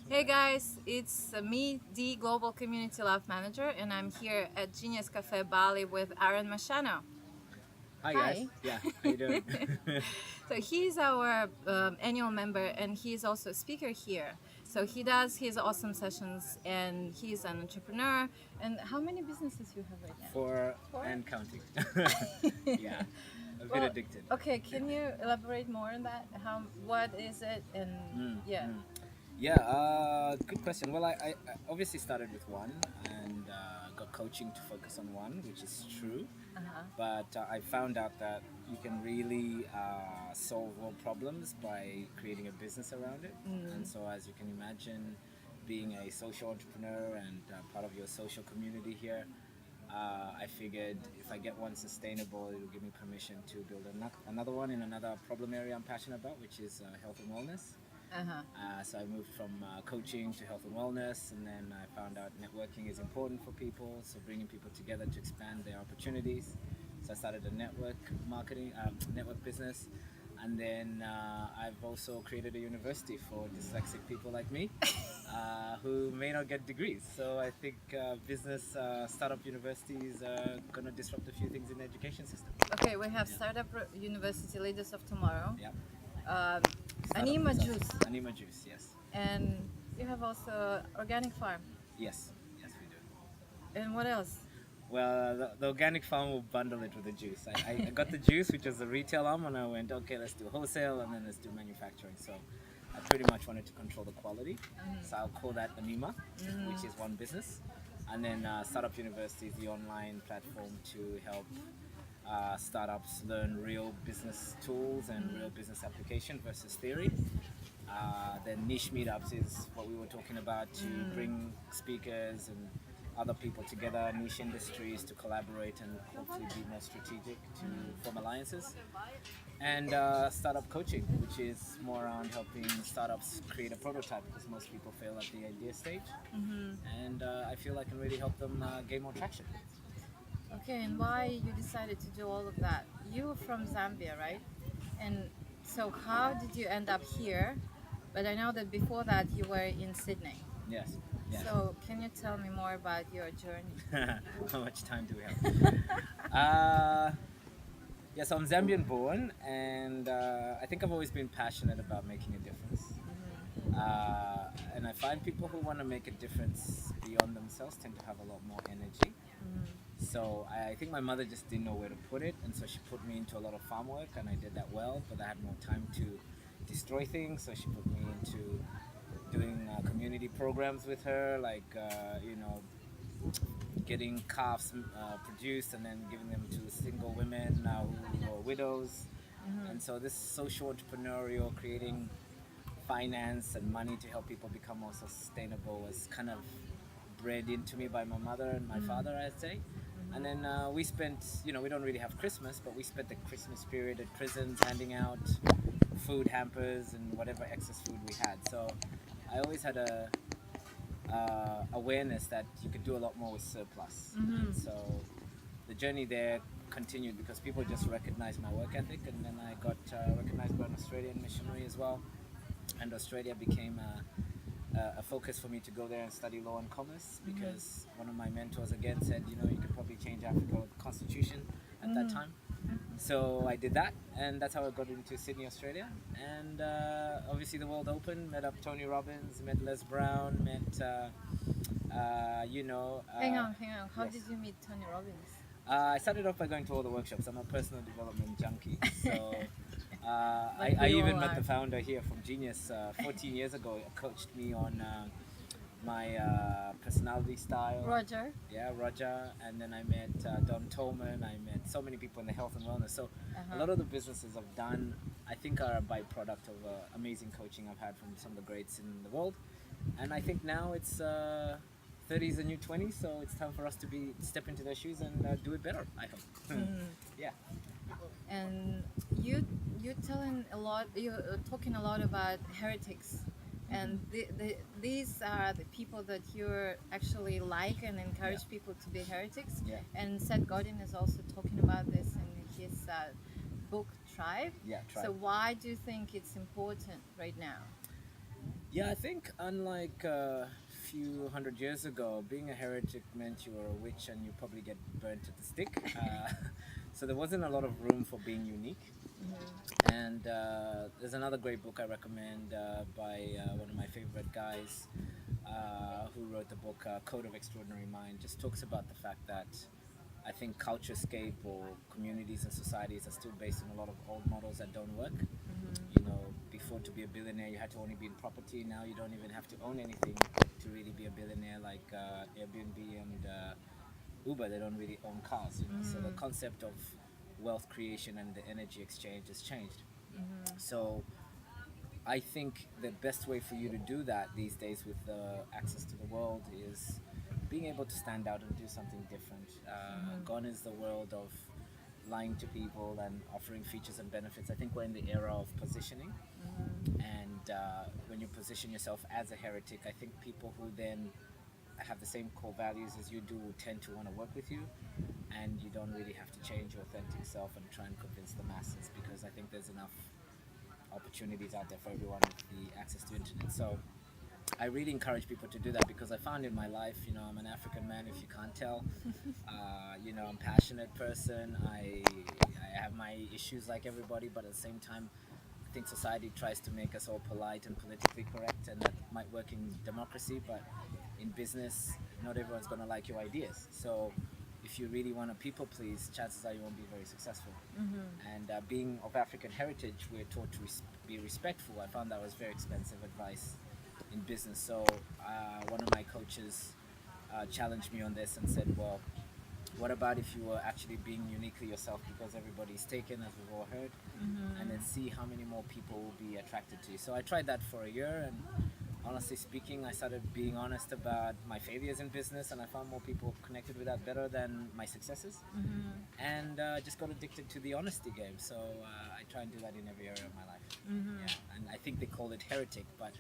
Hey guys, it's me, the Global Community Love Manager, and I'm here at Genius Cafe Bali with Aaron Mashano. Hi guys. Hi. Yeah, how you doing? So he's our annual member and he's also a speaker here. So he does his awesome sessions and he's an entrepreneur. And how many businesses you have right now? For Four? and counting. Yeah, a bit Well, addicted. okay, can you elaborate more on that? What is it? And Mm, yeah. mm. Yeah, good question. Well, I obviously started with one and got coaching to focus on one, which is true. Uh-huh. But I found out that you can really solve world problems by creating a business around it. And so, as you can imagine, being a social entrepreneur and part of your social community here, I figured if I get one sustainable, it'll give me permission to build another one in another problem area I'm passionate about, which is health and wellness. Uh-huh. So I moved from coaching to health and wellness, and then I found out networking is important for people. So bringing people together to expand their opportunities. So I started a network marketing, network business, and then I've also created a university for dyslexic people like me, who may not get degrees. So I think business startup universities are gonna disrupt a few things in the education system. Okay, we have Yeah. Startup University Leaders of Tomorrow, Yeah. um, Startup Anima disaster. Juice, Anima juice. Yes. and you have also Organic Farm. Yes. Yes, we do. And what else? Well, the organic farm will bundle it with the juice. I got the juice, which was the retail arm, and I went, okay, let's do wholesale and then let's do manufacturing. So I pretty much wanted to control the quality. So I'll call that Anima, which is one business. And then Startup University is the online platform to help startups learn real business tools and real business application versus theory. Then niche meetups is what we were talking about to bring speakers and other people together, niche industries to collaborate and hopefully be more strategic to form alliances. And startup coaching, which is more around helping startups create a prototype because most people fail at the idea stage. And I feel I can really help them gain more traction. Okay, and why you decided to do all of that? You're from Zambia, right? And so how did you end up here? But I know that before that you were in Sydney. Yes, yes. So can you tell me more about your journey? How much time do we have? Yeah, so I'm Zambian born, and I think I've always been passionate about making a difference. And I find people who want to make a difference beyond themselves tend to have a lot more energy. So I think my mother just didn't know where to put it, and so she put me into a lot of farm work, and I did that well, but I had more time to destroy things, so she put me into doing community programs with her, like, getting calves produced and then giving them to single women who are widows. And so this social entrepreneurial, creating finance and money to help people become more sustainable was kind of bred into me by my mother and my father, I'd say. And then we spent, we don't really have Christmas, but we spent the Christmas period at prisons handing out food hampers and whatever excess food we had. So I always had a awareness that you could do a lot more with surplus. And so the journey there continued because people just recognized my work ethic, and then I got recognized by an Australian missionary as well, and Australia became a focus for me to go there and study law and commerce because one of my mentors again said, you could probably change Africa with the constitution at that time. So I did that, and that's how I got into Sydney, Australia. And obviously, the world opened. Met up Tony Robbins, met Les Brown, met Hang on. How yes. did you meet Tony Robbins? I started off by going to all the workshops. I'm a personal development junkie, so Like I we even all met are. the founder here from Genius 14 years ago. Coached me on my personality style. Roger. Yeah, Roger, and then I met Don Tolman. I met so many people in the health and wellness. So a Uh-huh. lot of the businesses I've done, I think, are a byproduct of amazing coaching I've had from some of the greats in the world. And I think now it's 30 is the new 20, so it's time for us to step into their shoes and do it better. I hope. Yeah. And you telling a lot, you're talking a lot about heretics, and these are the people that you're actually like and encourage Yeah. people to be heretics. Yeah. And Seth Godin is also talking about this in his book Tribe. Yeah. So Try. why do you think it's important right now? Yeah, I think unlike a few hundred years ago, being a heretic meant you were a witch and you probably get burnt at the stake. So there wasn't a lot of room for being unique. And there's another great book I recommend by one of my favorite guys who wrote the book Code of Extraordinary Mind. Just talks about the fact that I think culturescape or communities and societies are still based on a lot of old models that don't work. You know, before to be a billionaire, you had to only be in property. Now you don't even have to own anything to really be a billionaire, like Airbnb and Uber. They don't really own cars. You know? So the concept of wealth creation and the energy exchange has changed. So I think the best way for you to do that these days with the access to the world is being able to stand out and do something different. Gone is the world of lying to people and offering features and benefits. I think we're in the era of positioning, and when you position yourself as a heretic, I think people who then have the same core values as you do will tend to want to work with you, and you don't really have to change your authentic self and try and convince the masses, because I think there's enough opportunities out there for everyone with the access to internet. So I really encourage people to do that, because I found in my life, you know, I'm an African man, if you can't tell. You know, I'm a passionate person. I have my issues like everybody, but at the same time, I think society tries to make us all polite and politically correct, and that might work in democracy, but in business, not everyone's going to like your ideas. So if you really want to people please, chances are you won't be very successful. And being of African heritage, we're taught to be respectful. I found that was very expensive advice in business. So one of my coaches challenged me on this and said, well, what about if you were actually being uniquely yourself, because everybody's taken, as we've all heard, and then see how many more people will be attracted to you. So I tried that for a year, and honestly speaking, I started being honest about my failures in business, and I found more people connected with that better than my successes. And just got addicted to the honesty game. So I try and do that in every area of my life. Yeah, and I think they call it heretic, but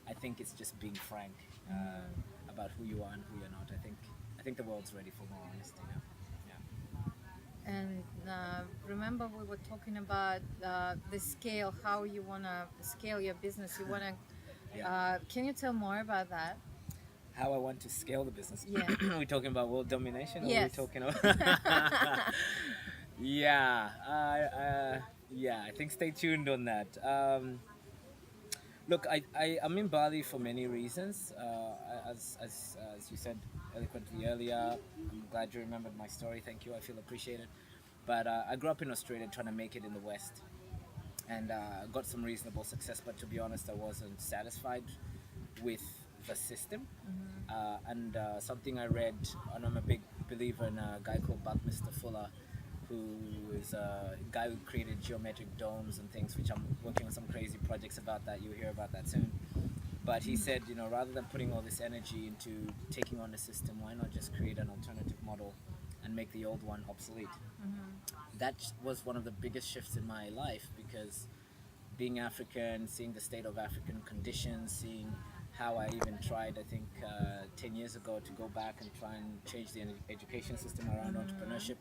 I think it's just being frank about who you are and who you're not. I think the world's ready for more honesty now. And remember, we were talking about the scale, how you want to scale your business. You want to, Yeah. can you tell more about that? How I want to scale the business. Yeah. Are we talking about world domination, or are we Yes. talking about? Yeah, yeah. I think stay tuned on that. Look, I'm in Bali for many reasons. As you said eloquently earlier, I'm glad you remembered my story. Thank you. I feel appreciated. But I grew up in Australia trying to make it in the West, and got some reasonable success. But to be honest, I wasn't satisfied with the system. And something I read, and I'm a big believer in a guy called Buckminster Fuller, who is a guy who created geometric domes and things, which I'm working on some crazy projects about that. You'll hear about that soon. But he said, you know, rather than putting all this energy into taking on the system, why not just create an alternative model and make the old one obsolete? That was one of the biggest shifts in my life, because being African, seeing the state of African conditions, seeing how I even tried, I think 10 years ago, to go back and try and change the education system around entrepreneurship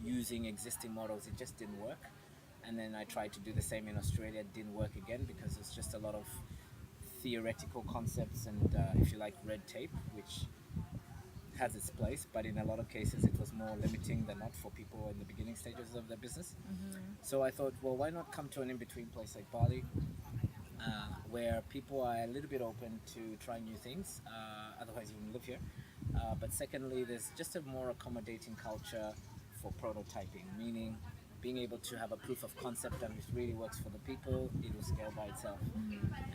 using existing models, it just didn't work. And then I tried to do the same in Australia, it didn't work again, because it's just a lot of theoretical concepts and, if you like, red tape, which has its place, but in a lot of cases it was more limiting than not for people in the beginning stages of their business. So I thought, well, why not come to an in-between place like Bali, where people are a little bit open to trying new things, otherwise you wouldn't live here. But secondly, there's just a more accommodating culture for prototyping, meaning being able to have a proof of concept, and if it really works for the people, it will scale by itself.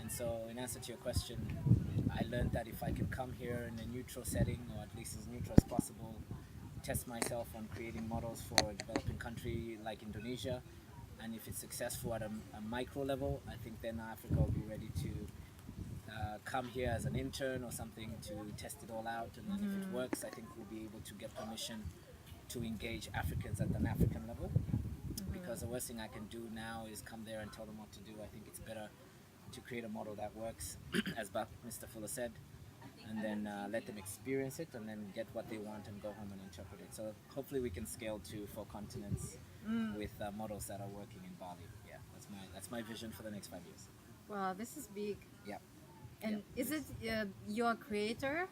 And so, in answer to your question, I learned that if I can come here in a neutral setting, or at least as neutral as possible, test myself on creating models for a developing country like Indonesia, and if it's successful at a micro level, I think then Africa will be ready to come here as an intern or something to test it all out, and then if it works, I think we'll be able to get permission to engage Africans at an African level. Because the worst thing I can do now is come there and tell them what to do. I think it's better to create a model that works, as Mr. Fuller said, and then let them experience it, and then get what they want and go home and interpret it. So hopefully we can scale to 4 continents with models that are working in Bali. Yeah, that's my vision for the next 5 years. Wow, this is big. Yeah. And Yeah, is it your creator?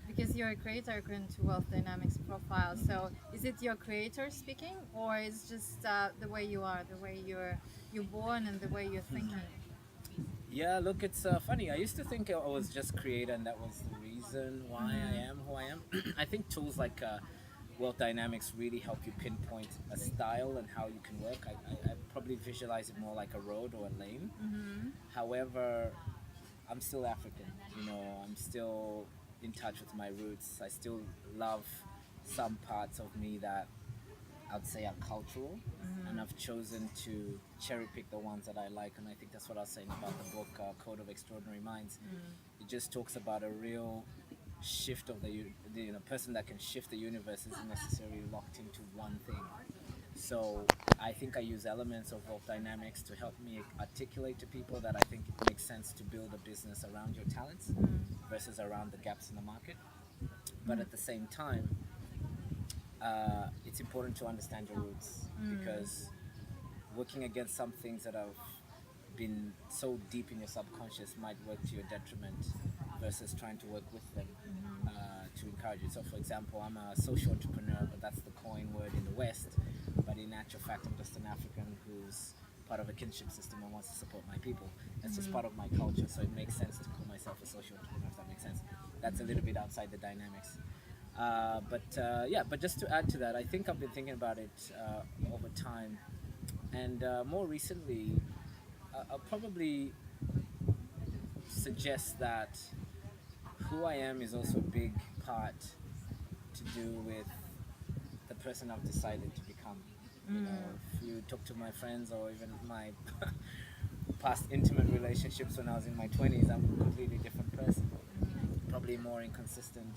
Because you're a creator according to Wealth Dynamics profile. So is it your creator speaking, or is just the way you are, the way you're born, and the way you're thinking? Yeah, look, it's funny. I used to think I was just creator and that was the reason why I am who I am. I think tools like Wealth Dynamics really help you pinpoint a style and how you can work. I probably visualize it more like a road or a lane. However, I'm still African. You know, I'm still in touch with my roots. I still love some parts of me that I'd say are cultural, and I've chosen to cherry pick the ones that I like. And I think that's what I was saying about the book Code of Extraordinary Minds. It just talks about a real shift of the person that can shift the universe isn't necessarily locked into one thing. So I think I use elements of Wealth Dynamics to help me articulate to people that I think it makes sense to build a business around your talents versus around the gaps in the market. But at the same time, it's important to understand your roots because working against some things that have been so deep in your subconscious might work to your detriment versus trying to work with them to encourage you. So, for example, I'm a social entrepreneur, but that's the coin word in the West. But in actual fact, I'm just an African who's part of a kinship system and wants to support my people. That's just part of my culture, so it makes sense to call myself a social entrepreneur, if that makes sense. That's a little bit outside the dynamics. But just to add to that, I think I've been thinking about it over time, and more recently, I'll probably suggest that who I am is also a big part to do with the person I've decided to become. You know, if you talk to my friends or even my past intimate relationships when I was in my 20s, I'm a completely different person. Probably more inconsistent.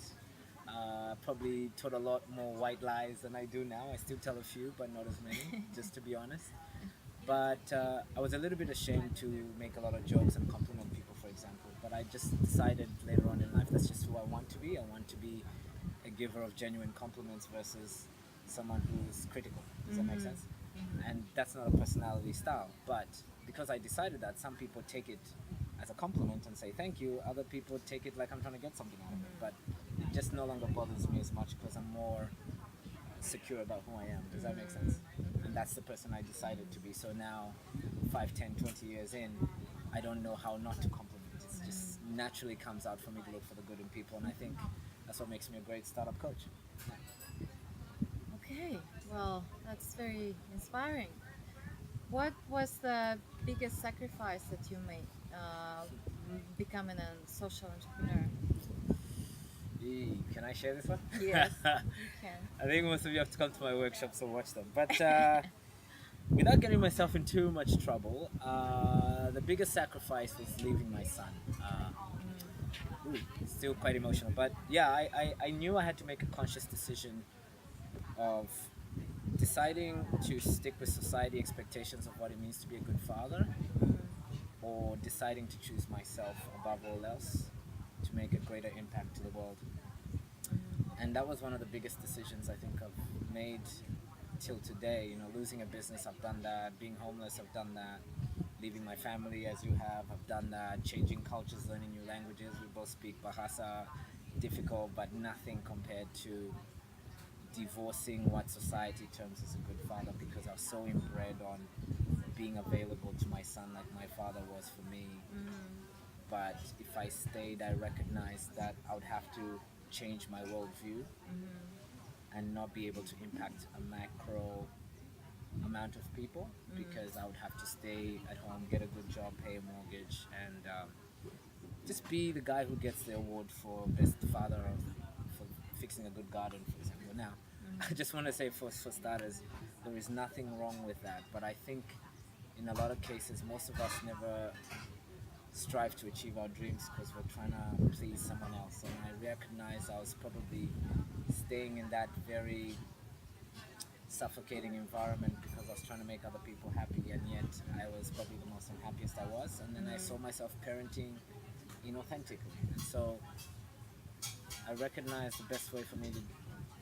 Probably told a lot more white lies than I do now. I still tell a few, but not as many, just to be honest. But I was a little bit ashamed to make a lot of jokes and compliment people, for example. But I just decided later on in life that's just who I want to be. I want to be a giver of genuine compliments versus someone who's critical. Does that make sense? And that's not a personality style. But because I decided that, some people take it as a compliment and say thank you. Other people take it like I'm trying to get something out of it. But it just no longer bothers me as much because I'm more secure about who I am. Does that make sense? And that's the person I decided to be. So now, 5, 10, 20 years in, I don't know how not to compliment. It just naturally comes out for me to look for the good in people. And I think that's what makes me a great startup coach. Okay, well, that's very inspiring. What was the biggest sacrifice that you made becoming a social entrepreneur? Can I share this one? Yes, you can. I think most of you have to come to my workshops or watch them. But without getting myself in too much trouble, the biggest sacrifice was leaving my son. Still quite emotional. But yeah, I knew I had to make a conscious decision of deciding to stick with society expectations of what it means to be a good father, or deciding to choose myself above all else to make a greater impact to the world. And that was one of the biggest decisions I think I've made till today. You know, losing a business, I've done that. Being homeless, I've done that. Leaving my family, as you have, I've done that. Changing cultures, learning new languages. We both speak Bahasa, difficult, but nothing compared to divorcing what society terms as a good father, because I was so inbred on being available to my son like my father was for me. But if I stayed, I recognized that I would have to change my worldview and not be able to impact a macro amount of people, because I would have to stay at home, get a good job, pay a mortgage, and just be the guy who gets the award for best father for fixing a good garden, for example. Now, I just want to say for starters, there is nothing wrong with that, but I think in a lot of cases, most of us never strive to achieve our dreams because we're trying to please someone else. And I recognize I was probably staying in that very suffocating environment because I was trying to make other people happy, and yet I was probably the most unhappiest I was. And then I saw myself parenting inauthentically. And so I recognized the best way for me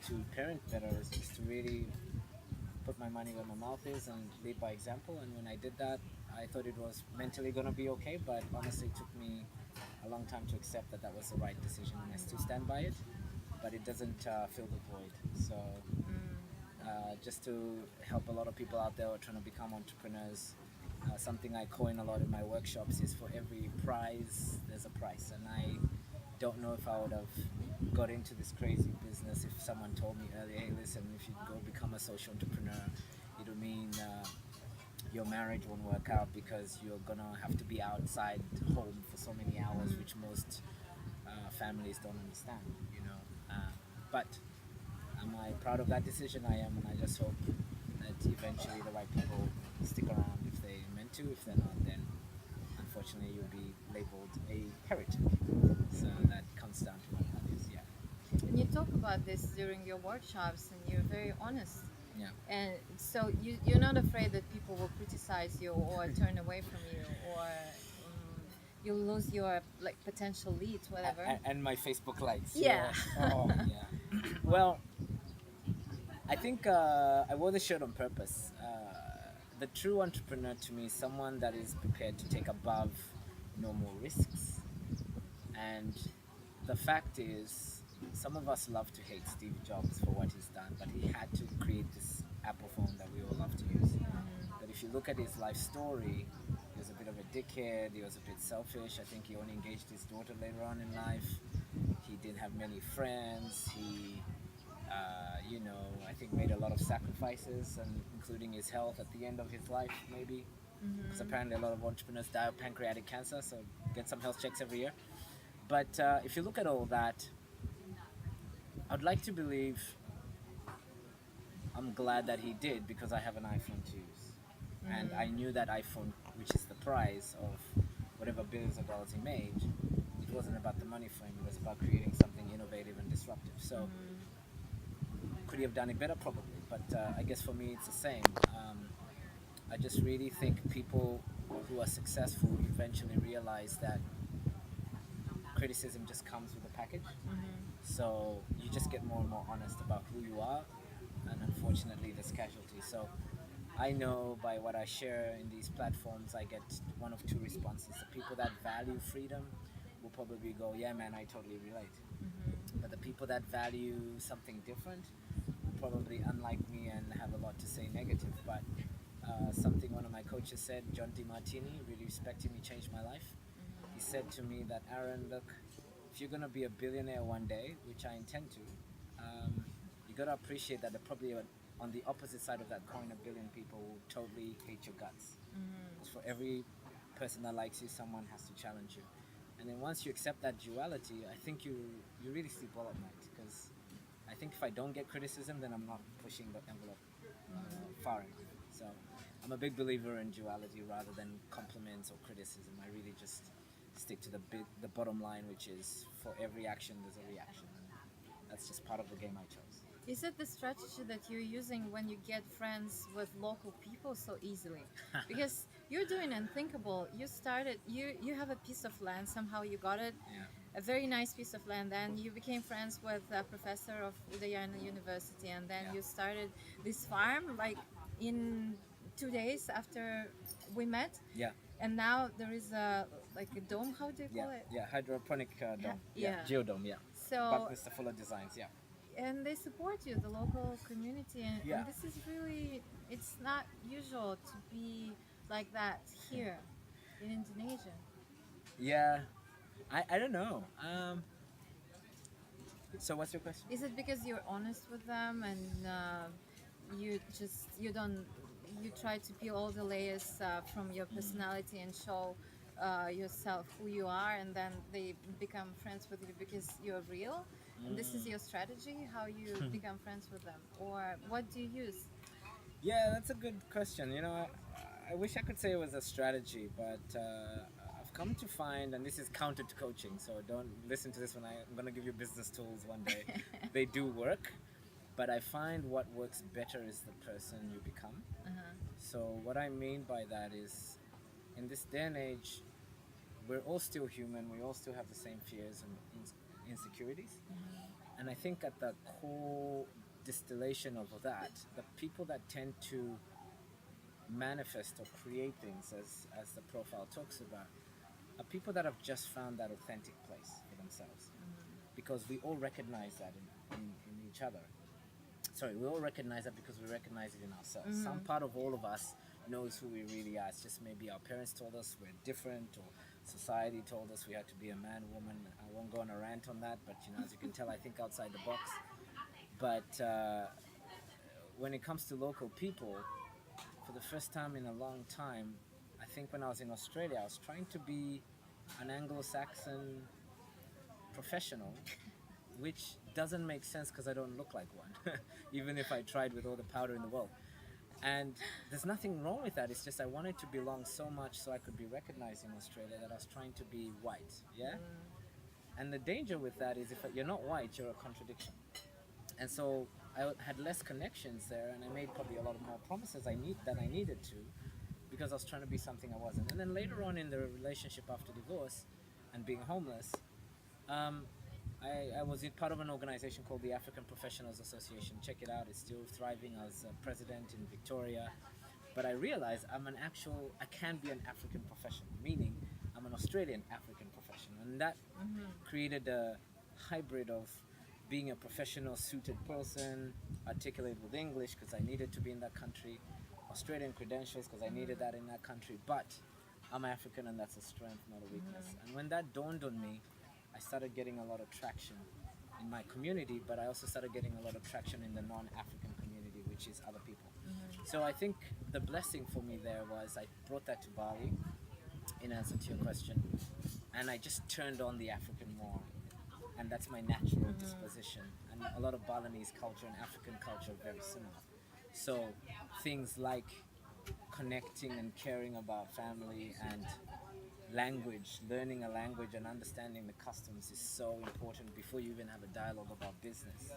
to parent better is to really put my money where my mouth is and lead by example. And when I did that, I thought it was mentally gonna be okay, but honestly, it took me a long time to accept that that was the right decision, and I still stand by it. But it doesn't fill the void. So just to help a lot of people out there who are trying to become entrepreneurs, something I coin a lot in my workshops is for every prize, there's a price. And I don't know if I would have got into this crazy business if someone told me earlier, hey, listen, if you go become a social entrepreneur, it'll mean your marriage won't work out because you're gonna have to be outside home for so many hours, which most families don't understand, you know. But am I proud of that decision? I am, and I just hope that eventually the right people stick around if they meant to. If they're not, then unfortunately you'll be labeled a heretic. So that comes down to what that is, yeah. And you talk about this during your workshops, and you're very honest. Yeah. And so you're not afraid that people will criticize you or turn away from you, or you'll lose your like potential leads, whatever. And my Facebook likes. Yeah. Yes. Oh, yeah. Well, I think I wore the shirt on purpose. The true entrepreneur to me is someone that is prepared to take above normal risks. And the fact is, some of us love to hate Steve Jobs for what he's done, but he had to create this Apple phone that we all love to use. But if you look at his life story, he was a bit of a dickhead, he was a bit selfish. I think he only engaged his daughter later on in life. He didn't have many friends. He I think made a lot of sacrifices, and including his health at the end of his life, maybe. Because apparently a lot of entrepreneurs die of pancreatic cancer, so get some health checks every year. But if you look at all that, I'd like to believe I'm glad that he did, because I have an iPhone to use. And I knew that iPhone, which is the price of whatever billions of dollars he made, it wasn't about the money for him, it was about creating something innovative and disruptive. So could he have done it better? Probably. But I guess for me it's the same. I just really think people who are successful eventually realize that criticism just comes with a package. So you just get more and more honest about who you are, and unfortunately there's casualties. So I know by what I share in these platforms, I get one of two responses. The people that value freedom will probably go, yeah man, I totally relate. But the people that value something different will probably, unlike me, and have a lot to say negative. But something one of my coaches said, John DiMartini, really respect him, he changed my life. He said to me that, Aaron, look, if you're going to be a billionaire one day, which I intend to, you got to appreciate that there probably on the opposite side of that coin, a billion people will totally hate your guts. Because for every person that likes you, someone has to challenge you. And then once you accept that duality, I think you really sleep well at night. Because I think if I don't get criticism, then I'm not pushing the envelope far enough. So I'm a big believer in duality rather than compliments or criticism. I really just stick to the bottom line, which is for every action there's a reaction. And that's just part of the game I chose. Is it the strategy that you're using when you get friends with local people so easily? Because you're doing unthinkable. You have a piece of land, somehow you got it, a very nice piece of land, and you became friends with a professor of Udayana University, and then you started this farm like in 2 days after we met. Yeah. And now there is a dome. How do you call it? Yeah, hydroponic dome. Yeah. Geodome. Yeah. So Buckminster Fuller Designs. Yeah. and they support you, the local community, Yeah. and this is really, it's not usual to be like that here in Indonesia. Yeah. I don't know. So what's your question? Is it because you're honest with them, and you try to peel all the layers from your personality and show yourself who you are, and then they become friends with you because you're real? And this is your strategy, how you become friends with them, or what do you use? Yeah, that's a good question. I wish I could say it was a strategy, but I've come to find, and this is counter to coaching, so don't listen to this when I'm going to give you business tools one day. They do work, but I find what works better is the person you become. So what I mean by that is, in this day and age, we're all still human, we all still have the same fears and insecurities. And I think at the core distillation of that, the people that tend to manifest or create things, as the profile talks about, are people that have just found that authentic place for themselves. Because we all recognize that in each other. Sorry, we all recognize that because we recognize it in ourselves. Some part of all of us knows who we really are. It's just maybe our parents told us we're different, or society told us we had to be a man, woman. I won't go on a rant on that, but as you can tell, I think outside the box. But when it comes to local people, for the first time in a long time, I think when I was in Australia, I was trying to be an Anglo-Saxon professional, which doesn't make sense because I don't look like one, even if I tried with all the powder in the world. And there's nothing wrong with that. It's just I wanted to belong so much so I could be recognized in Australia that I was trying to be white. Yeah. And the danger with that is if you're not white, you're a contradiction. And so I had less connections there, and I made probably a lot of more promises than I needed to, because I was trying to be something I wasn't. And then later on in the relationship after divorce and being homeless, I was part of an organization called the African Professionals Association. Check it out, it's still thriving. I was president in Victoria. But I realized I can be an African professional, meaning I'm an Australian African professional. And that created a hybrid of being a professional suited person, articulate with English because I needed to be in that country, Australian credentials because I needed that in that country, but I'm African and that's a strength, not a weakness. And when that dawned on me, I started getting a lot of traction in my community, but I also started getting a lot of traction in the non-African community, which is other people. So I think the blessing for me there was I brought that to Bali, in answer to your question, and I just turned on the African more, and that's my natural disposition. And a lot of Balinese culture and African culture are very similar. So things like connecting and caring about family and language, learning a language and understanding the customs is so important before you even have a dialogue about business.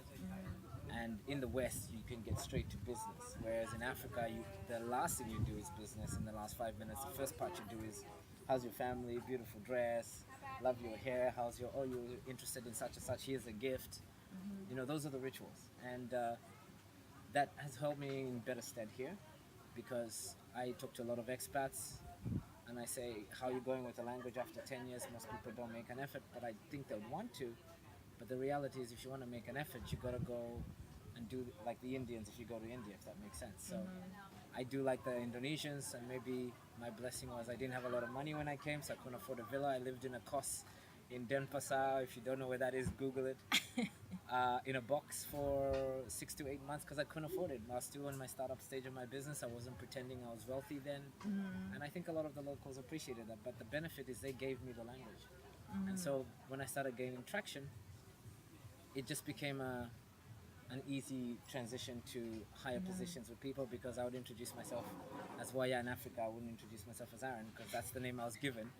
And in the West, you can get straight to business, whereas in Africa, the last thing you do is business. In the last 5 minutes, the first part you do is, how's your family, beautiful dress, love your hair, you're interested in such and such, here's a gift. Those are the rituals. And that has helped me in better stead here, because I talk to a lot of expats, and I say, how are you going with the language after 10 years? Most people don't make an effort, but I think they'd want to. But the reality is, if you want to make an effort, you got to go and do like the Indians if you go to India, if that makes sense. So I do like the Indonesians, and maybe my blessing was I didn't have a lot of money when I came, so I couldn't afford a villa. I lived in a kos in Denpasar. If you don't know where that is, Google it. In a box for 6 to 8 months because I couldn't afford it. I was still in my startup stage of my business. I wasn't pretending I was wealthy then. And I think a lot of the locals appreciated that. But the benefit is they gave me the language. And so when I started gaining traction, it just became an easy transition to higher positions with people, because I would introduce myself as Waya in Africa. I wouldn't introduce myself as Aaron because that's the name I was given.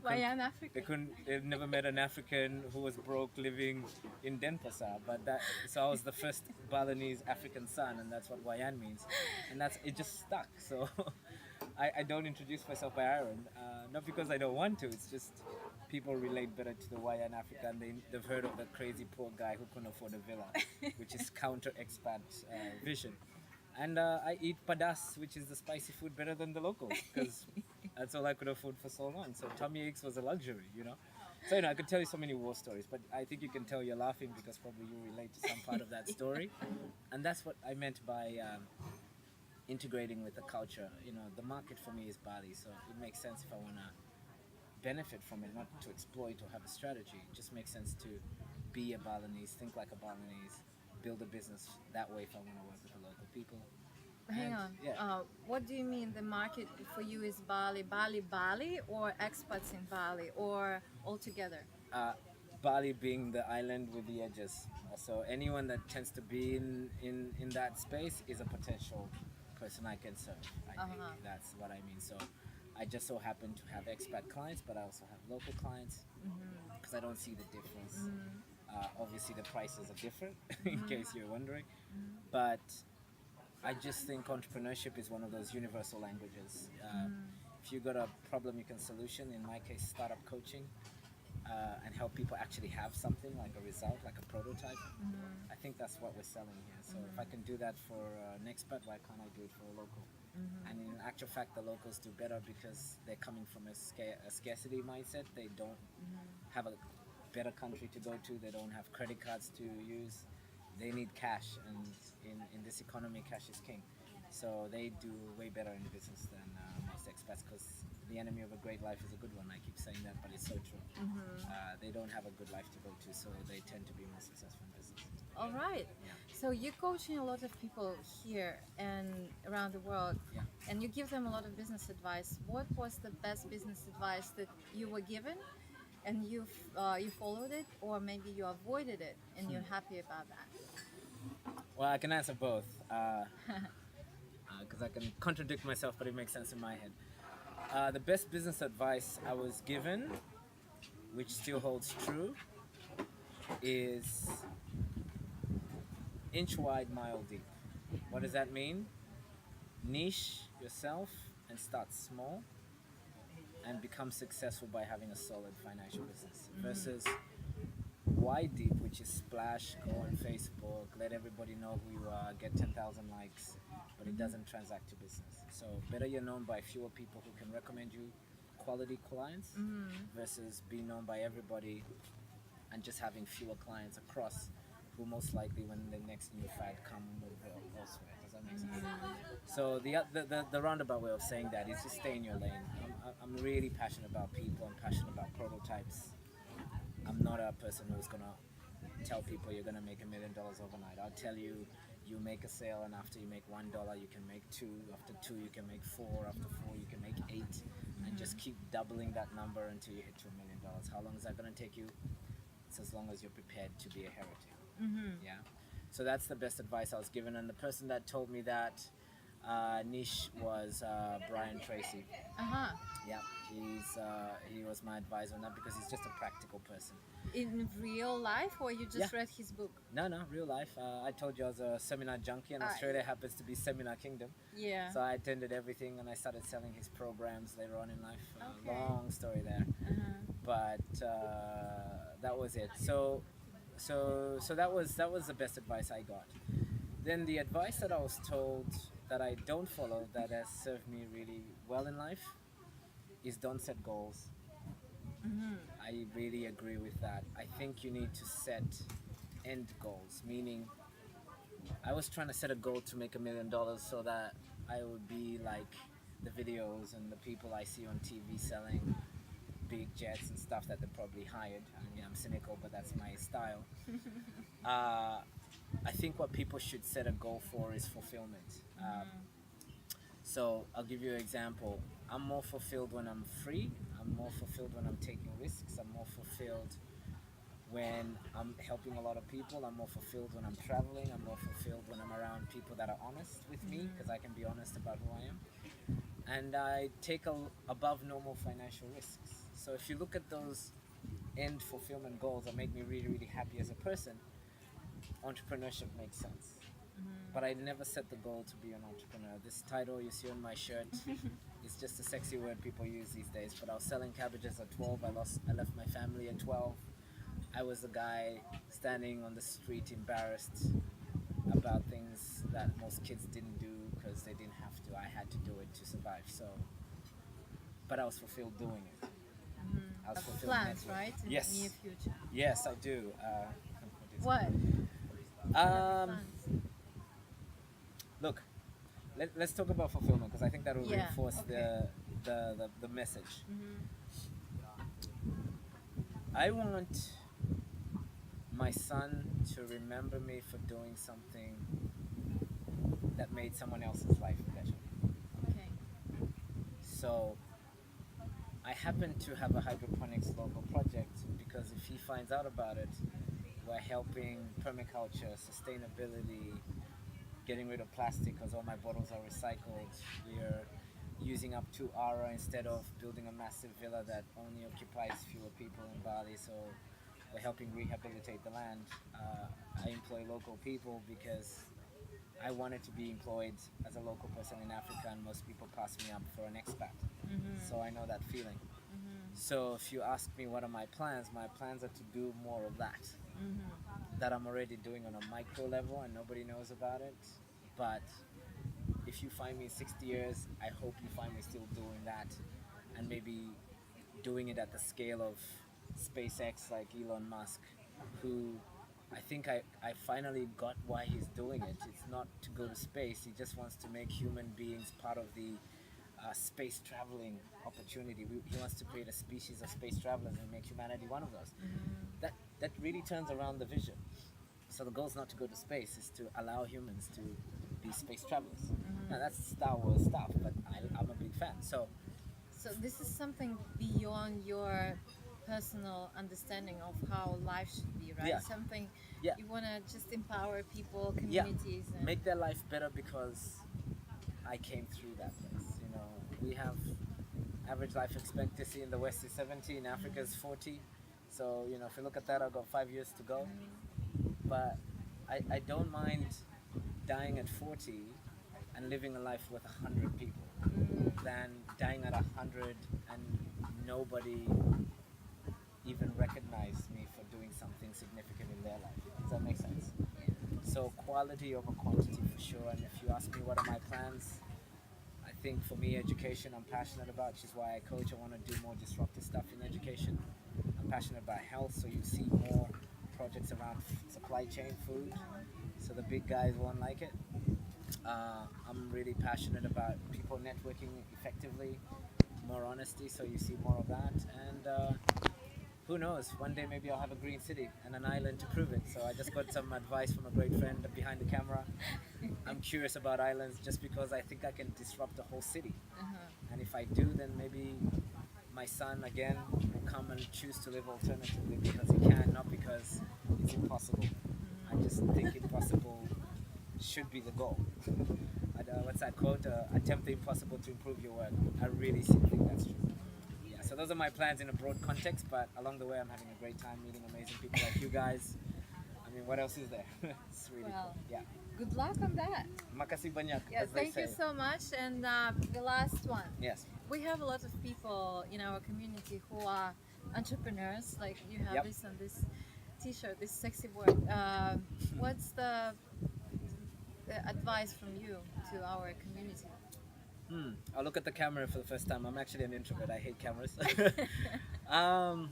Waya in Africa. They've never met an African who was broke living in Denpasar, so I was the first Balinese African son, and that's what Wayan means, and it just stuck. So I don't introduce myself by Aaron, not because I don't want to. It's just people relate better to the Wayan Africa, and they've heard of the crazy poor guy who couldn't afford a villa, which is counter expat vision. And I eat padas, which is the spicy food, better than the locals, because that's all I could afford for so long. So tummy aches was a luxury. So I could tell you so many war stories, but I think you can tell you're laughing because probably you relate to some part of that story. And that's what I meant by integrating with the culture. The market for me is Bali, so it makes sense if I want to benefit from it, not to exploit or have a strategy. It just makes sense to be a Balinese, think like a Balinese, build a business that way if I want to work with the local people. Hang on. Yeah. What do you mean the market for you is Bali, or expats in Bali, or all together? Bali being the island with the edges. So anyone that tends to be in that space is a potential person I can serve. I think that's what I mean. So I just so happen to have expat clients, but I also have local clients because I don't see the difference. Obviously, the prices are different, in case you're wondering. But I just think entrepreneurship is one of those universal languages. If you got a problem you can solution, in my case, startup coaching, and help people actually have something like a result, like a prototype. I think that's what we're selling here. So if I can do that for an expat, why can't I do it for a local? And in actual fact, the locals do better because they're coming from a scarcity mindset. They don't have a better country to go to. They don't have credit cards to use. They need cash, and in this economy, cash is king. So they do way better in business than most expats because the enemy of a great life is a good one. I keep saying that, but it's so true. They don't have a good life to go to, so they tend to be more successful in business. All right. So you're coaching a lot of people here and around the world, Yeah. and you give them a lot of business advice. What was the best business advice that you were given, and you followed it, or maybe you avoided it, and you're happy about that? Well, I can answer both because I can contradict myself, but it makes sense in my head. The best business advice I was given, which still holds true, is inch wide, mile deep. What does that mean? Niche yourself and start small and become successful by having a solid financial business versus wide deep, which is splash, go on Facebook, let everybody know who you are, get 10,000 likes, but it doesn't transact to business. So better you're known by fewer people who can recommend you quality clients versus being known by everybody and just having fewer clients across who most likely when the next new fad come will go elsewhere. Does that make sense? So the roundabout way of saying that is just stay in your lane. I'm really passionate about people. I'm passionate about prototypes. I'm not a person who's gonna tell people you're gonna make $1 million overnight. I'll tell you, you make a sale, and after you make $1, you can make two. After two, you can make four. After four, you can make eight, and just keep doubling that number until you hit to $1 million. How long is that gonna take you? It's as long as you're prepared to be a heretic. Yeah. So that's the best advice I was given, and the person that told me that niche was Brian Tracy. Yeah, he was my advisor on that because he's just a practical person. In real life, or you just read his book? No, real life. I told you I was a seminar junkie, and Australia happens to be Seminar Kingdom. Yeah. So I attended everything, and I started selling his programs later on in life. Long story there, but that was it. So that was the best advice I got. Then the advice that I was told that I don't follow that has served me really well in life is don't set goals. I really agree with that. I think you need to set end goals, meaning I was trying to set a goal to make $1 million so that I would be like the videos and the people I see on TV selling big jets and stuff that they probably hired. I mean, I'm cynical, but that's my style. I think what people should set a goal for is fulfillment. So I'll give you an example. I'm more fulfilled when I'm free. I'm more fulfilled when I'm taking risks. I'm more fulfilled when I'm helping a lot of people. I'm more fulfilled when I'm traveling. I'm more fulfilled when I'm around people that are honest with me because I can be honest about who I am. And I take above normal financial risks. So if you look at those end fulfillment goals that make me really, really happy as a person, entrepreneurship makes sense. But I never set the goal to be an entrepreneur. This title you see on my shirt is just a sexy word people use these days. But I was selling cabbages at 12. I left my family at 12. I was the guy standing on the street embarrassed about things that most kids didn't do because they didn't have to. I had to do it to survive. So, but I was fulfilled doing it. I was fulfilled. Plans, right? In Yes. the near future. Yes, I do. What? Um, look, let's talk about fulfillment because I think that will reinforce the message. I want my son to remember me for doing something that made someone else's life better. Okay. So I happen to have a hydroponics local project because if he finds out about it, we're helping permaculture, sustainability, getting rid of plastic because all my bottles are recycled. We're using up 2 ara instead of building a massive villa that only occupies fewer people in Bali. So we're helping rehabilitate the land. I employ local people because I wanted to be employed as a local person in Africa, and most people pass me up for an expat. So I know that feeling. So if you ask me what are my plans are to do more of that. That I'm already doing on a micro level and nobody knows about it. But if you find me in 60 years, I hope you find me still doing that, and maybe doing it at the scale of SpaceX, like Elon Musk, who I think I finally got why he's doing it. It's not to go to space, he just wants to make human beings part of the space traveling opportunity. He wants to create a species of space travelers and make humanity one of those. That really turns around the vision. So the goal is not to go to space, is to allow humans to be space travelers. Now that's Star Wars stuff, but I'm a big fan. So So this is something beyond your personal understanding of how life should be, right? Yeah. Something Yeah. you want to just empower people, yeah, communities, and make their life better because I came through that place. You know, we have average life expectancy in the West is 70, in Africa is 40. So you know, if you look at that, I've got 5 years to go. But I don't mind dying at 40 and living a life with 100 people than dying at 100 and nobody even recognize me for doing something significant in their life. Does that make sense? So quality over quantity for sure. And if you ask me what are my plans, I think for me education I'm passionate about, which is why I coach. I want to do more disruptive stuff in education. I'm passionate about health, so you see more projects around supply chain food, so the big guys won't like it. I'm really passionate about people networking effectively, more honesty, so you see more of that. And who knows, one day maybe I'll have a green city and an island to prove it. So I just got some advice from a great friend behind the camera. I'm curious about islands just because I think I can disrupt the whole city. And if I do, then maybe my son again will come and choose to live alternatively because he can, not because it's impossible. I just think impossible should be the goal. What's that quote? Attempt the impossible to improve your work. I really think that's true. Yeah, so those are my plans in a broad context, but along the way I'm having a great time meeting amazing people like you guys. I mean, what else is there? It's really well, cool. Yeah. good luck on that. Makasih banyak, Yeah, as they thank you say. so much. And the last one. Yes. We have a lot of people in our community who are entrepreneurs. Like you have Yep. this on this T-shirt, this sexy word. What's the advice from you to our community? I'll look at the camera for the first time. I'm actually an introvert. I hate cameras. um,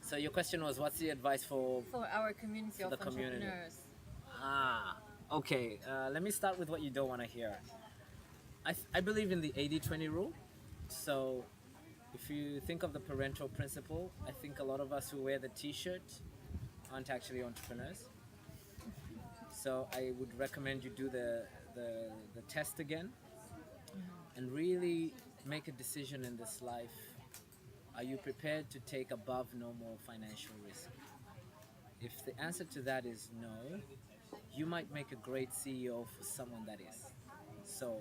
so your question was, what's the advice for? For our community of the community. entrepreneurs. Okay. Let me start with what you don't want to hear. I believe in the 80-20 rule. So if you think of the parental principle, I think a lot of us who wear the T-shirt aren't actually entrepreneurs. So I would recommend you do the test again and really make a decision in this life. Are you prepared to take above normal financial risk? If the answer to that is no, you might make a great CEO for someone that is. So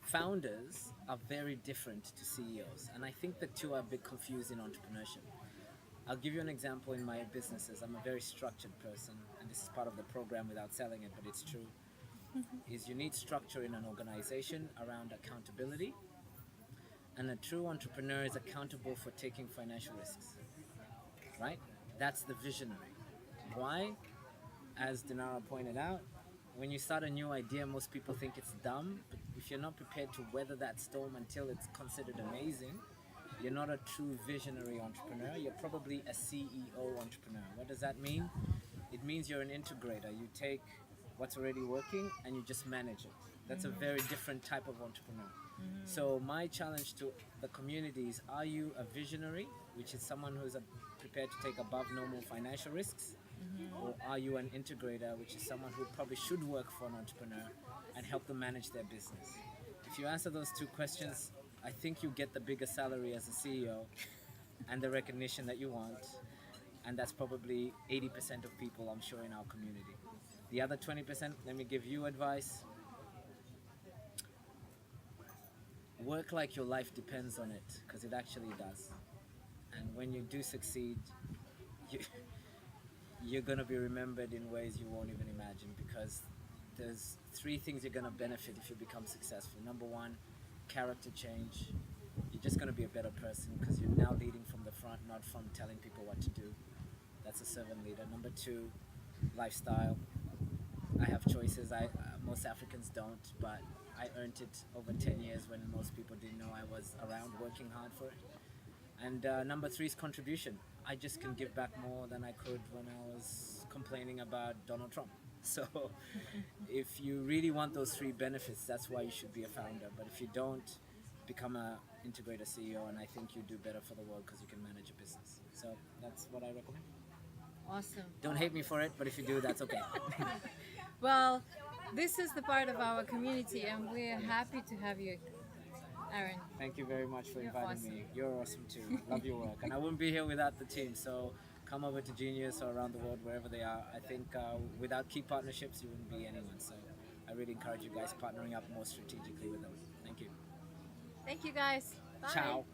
founders are very different to CEOs, and I think the two are a bit confused in entrepreneurship. I'll give you an example in my businesses. I'm a very structured person, and this is part of the program without selling it, but it's true. Is you need structure in an organization around accountability, and a true entrepreneur is accountable for taking financial risks, right? That's the visionary. Why? As Dinara pointed out, when you start a new idea, most people think it's dumb, but if you're not prepared to weather that storm until it's considered amazing, you're not a true visionary entrepreneur. You're probably a CEO entrepreneur. What does that mean? It means you're an integrator. You take what's already working and you just manage it. That's a very different type of entrepreneur. So my challenge to the community is, are you a visionary, which is someone who's prepared to take above normal financial risks? Or are you an integrator, which is someone who probably should work for an entrepreneur and help them manage their business? If you answer those two questions, I think you get the bigger salary as a CEO and the recognition that you want. And that's probably 80% of people, I'm sure, in our community. The other 20%, let me give you advice. Work like your life depends on it, because it actually does. And when you do succeed, you're going to be remembered in ways you won't even imagine, because there's 3 things you're going to benefit if you become successful. Number 1, character change. You're just going to be a better person because you're now leading from the front, not from telling people what to do. That's a servant leader. Number two, lifestyle. I have choices. Most Africans don't, but I earned it over 10 years when most people didn't know I was around working hard for it. And number three is contribution. I just can give back more than I could when I was complaining about Donald Trump. So if you really want those three benefits, that's why you should be a founder. But if you don't, become a integrator CEO, and I think you do better for the world because you can manage a business. So that's what I recommend. Awesome. Don't hate me for it, but if you do, that's okay. Well, this is the part of our community, and we're happy to have you, Aaron. Thank you very much for You're inviting awesome. me. You're awesome too. Love your work. And I wouldn't be here without the team. So come over to Genius or around the world, wherever they are. I think without key partnerships, you wouldn't be anyone. So I really encourage you guys partnering up more strategically with them. Thank you. Thank you, guys. Bye. Ciao.